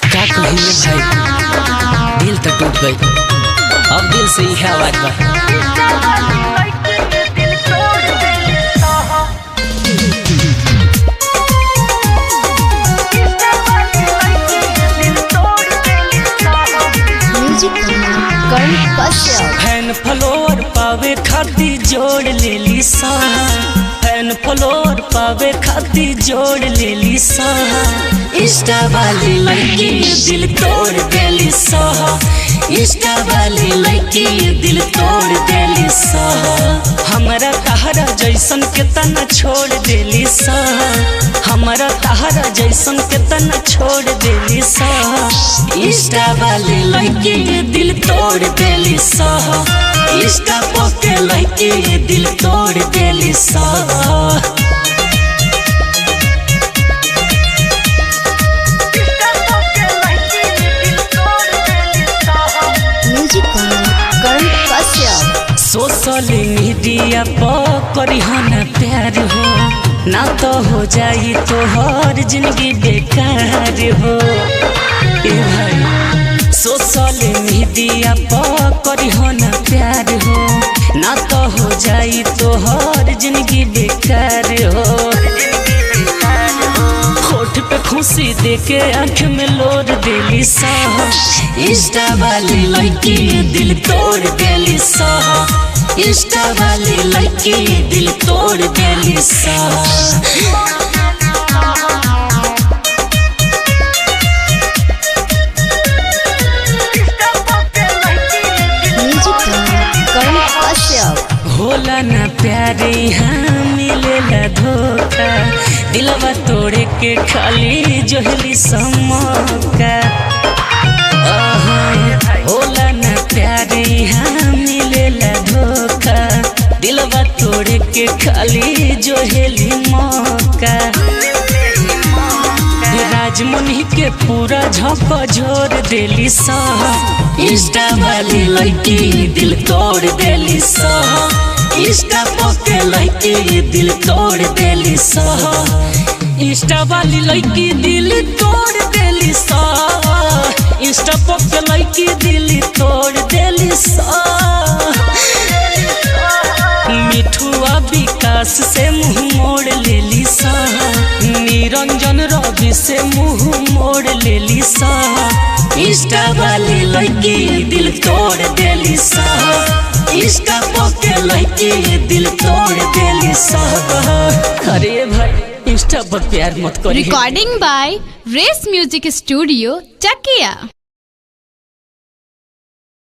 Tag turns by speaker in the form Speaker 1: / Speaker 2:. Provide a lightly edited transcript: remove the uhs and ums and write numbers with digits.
Speaker 1: क्या कहिए भाई, दिल तो टूट गई। अब दिल से ही है आवाज बा। फैन फॉलोअर पावे खाती जोड़ ले ली सा, फैन फॉलोअर पावे खाती जोड़ ले ली सा। इंस्टा वाली लड़की दिल तोड़ देली सा, इंस्टा वाली लड़की दिल तोड़ देली सा। हमारा तहरा जैसन के तना छोड़ देली सा, हमारा तहरा जैसन के तना छोड़ देली सा। इंस्टा वाली लड़की दिल तोड़ देली सा, इंस्टा पोके लड़की दिल तोड़ देली सा। सोशल मीडिया पर करी हो ना प्यार हो, ना तो हो जाई तो हर जिंदगी बेकार हो। ए भाई सोशल मीडिया पर करी हो ना प्यार हो, ना तो हो जाई तो हर जिंदगी बेकार हो। होठ पे खुशी देके आँख में लोर देली सा, इंस्टा वाली लड़की दिल तोड़ देली सा, इंस्टा वाली लड़की दिल तोड़ देली सा। होला ना प्यारे यहाँ मिलेला धोखा, दिलवा तोड़े के खाली जोहली समोका। होला ना प्यारे यहाँ मिलेला धोखा, दिलवा तोड़े के खाली जोहली मौका। राजमुनि के पूरा झोंका झोर देली सा, इंस्टा वाली लड़की दिल तोड़ देली सा, इंस्टा पोके लड़की दिल तोड़ देली सा। इंस्टा वाली लड़की दिल तोड़ देली सा, इंस्टा पोके लड़की दिल तोड़ देली सा। मिठुआ विकास से मुंह मोड़ लेली सा, निरंजन रवि से मुंह मोड़ लेली सा। इंस्टा वाली लड़की दिल तोड़ देली सा, इंस्टा पोके लड़की दिल तोड़ देली सा। अरे भाई इंस्टा पर प्यार मत करिए।
Speaker 2: Recording by race music studio Chakiya.